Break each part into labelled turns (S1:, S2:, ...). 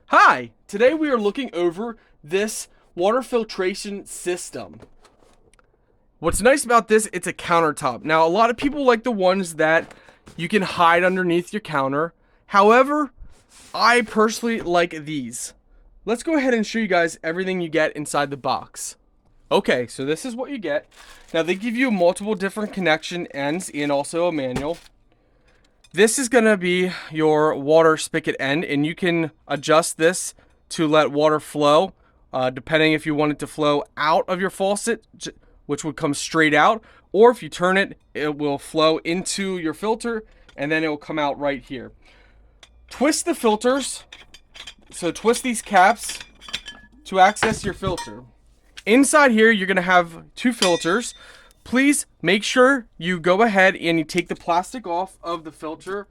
S1: Hi! Today we are looking over this water filtration system. What's nice about this, it's a countertop. Now, a lot of people like the ones that you can hide underneath your counter. However, I personally like these. Let's go ahead and show you guys everything you get inside the box. Okay, so this is what you get. Now, they give you multiple different connection ends and also a manual. This is going to be your water spigot end, and you can adjust this to let water flow, depending if you want it to flow out of your faucet, which would come straight out, or if you turn it, it will flow into your filter, and then it will come out right here. Twist the filters, so twist these caps to access your filter. Inside here, you're going to have two filters. Please make sure you go ahead and you take the plastic off of the filter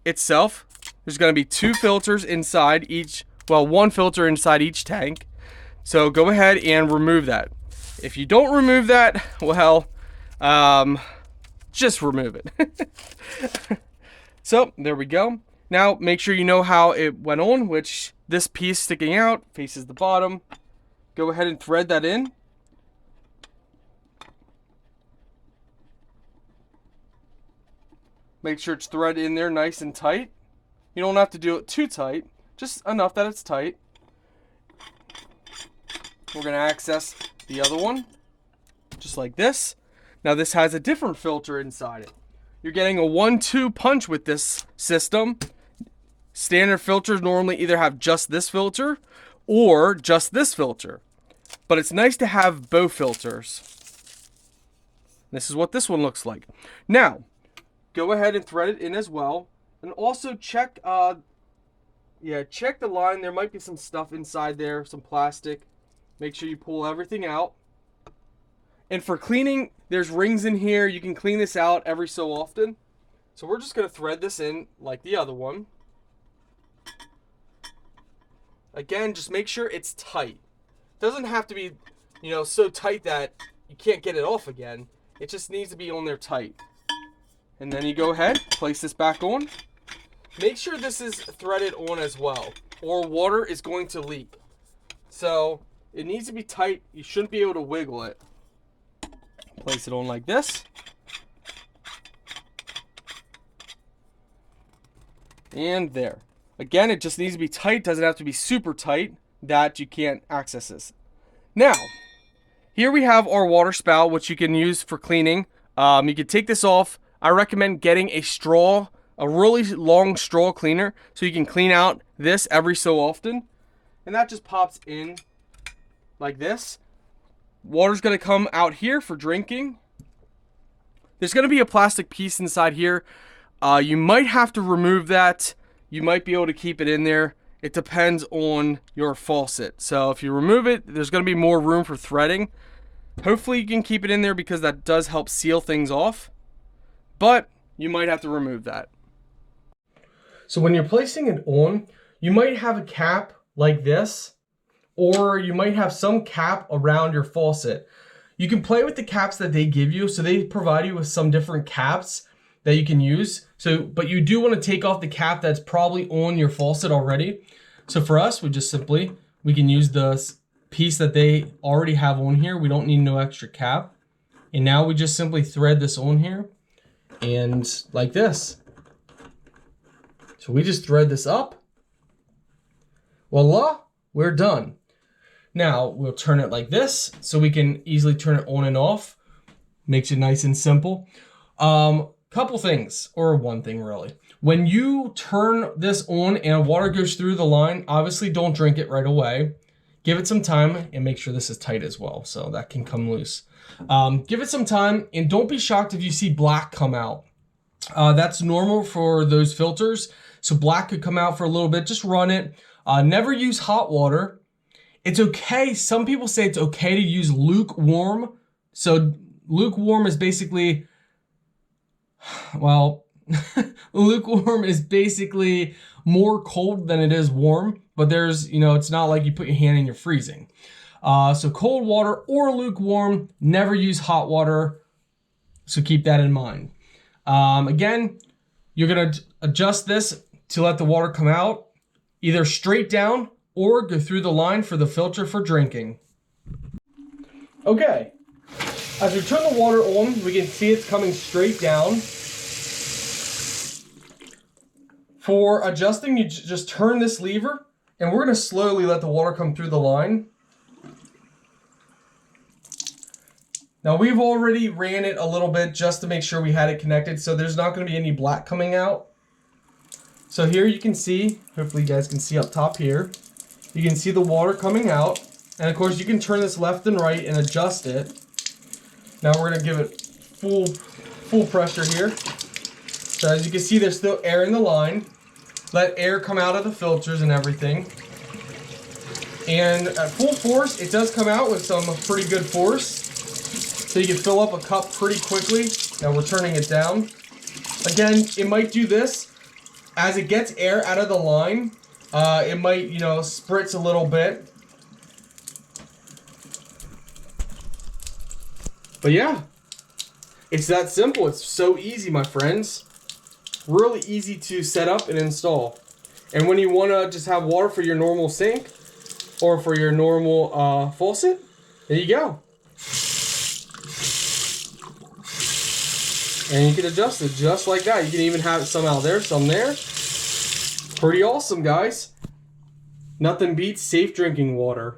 S1: itself. There's going to be two filters inside each, well, one filter inside each tank. So go ahead and remove that. If you don't remove that, well, just remove it. So there we go. Now make sure you know how it went on, which this piece sticking out faces the bottom. Go ahead and thread that in. Make sure it's threaded in there nice and tight. You don't have to do it too tight, just enough that it's tight. We're going to access the other one, just like this. Now this has a different filter inside it. You're getting a 1-2 punch with this system. Standard filters normally either have just this filter or just this filter. But it's nice to have both filters. This is what this one looks like. Now, go ahead and thread it in as well. And also check check the line. There might be some stuff inside there, some plastic. Make sure you pull everything out. And for cleaning, there's rings in here. You can clean this out every so often. So we're just going to thread this in like the other one. Again, just make sure it's tight. It doesn't have to be, so tight that you can't get it off again. It just needs to be on there tight. And then you go ahead, place this back on. Make sure this is threaded on as well, or water is going to leak. So it needs to be tight. You shouldn't be able to wiggle it. Place it on like this. And there. Again, it just needs to be tight. Doesn't have to be super tight that you can't access this. Now, here we have our water spout, which you can use for cleaning. You can take this off. I recommend getting a straw, a really long straw cleaner, so you can clean out this every so often. And that just pops in like this. Water's going to come out here for drinking. There's going to be a plastic piece inside here. You might have to remove that. You might be able to keep it in there. It depends on your faucet. So if you remove it, there's going to be more room for threading. Hopefully you can keep it in there because that does help seal things off. But you might have to remove that. So when you're placing it on, you might have a cap like this, or you might have some cap around your faucet. You can play with the caps that they give you. So they provide you with some different caps that you can use. But you do want to take off the cap that's probably on your faucet already. So for us, we can use the piece that they already have on here. We don't need no extra cap. And now we just simply thread this on here. And like this. So we just thread this up. Voila, we're done. Now we'll turn it like this so we can easily turn it on and off. Makes it nice and simple. Couple things, or one thing really. When you turn this on and water goes through the line, obviously don't drink it right away. Give it some time and make sure this is tight as well, so that can come loose. Give it some time and don't be shocked if you see black come out. That's normal for those filters. So black could come out for a little bit. Just run it. Never use hot water. It's okay. Some people say it's okay to use lukewarm. So lukewarm is basically, well, lukewarm is basically more cold than it is warm. But there's, it's not like you put your hand in, you're freezing. So cold water or lukewarm, never use hot water. So keep that in mind. Again, you're going to adjust this to let the water come out either straight down or go through the line for the filter for drinking. Okay, as we turn the water on, we can see it's coming straight down. For adjusting, you just turn this lever, and we're going to slowly let the water come through the line. Now we've already ran it a little bit just to make sure we had it connected, so there's not going to be any black coming out. So here you can see, hopefully you guys can see up top here, you can see the water coming out. And of course you can turn this left and right and adjust it. Now we're going to give it full pressure here. So as you can see, there's still air in the line. Let air come out of the filters and everything. And at full force, it does come out with some pretty good force. So you can fill up a cup pretty quickly. Now we're turning it down. Again, it might do this. As it gets air out of the line, it might, spritz a little bit. But yeah, it's that simple. It's so easy, my friends. Really easy to set up and install. And when you want to just have water for your normal sink or for your normal faucet, there you go. And you can adjust it just like that. You can even have some out there, some there. Pretty awesome, guys. Nothing beats safe drinking water.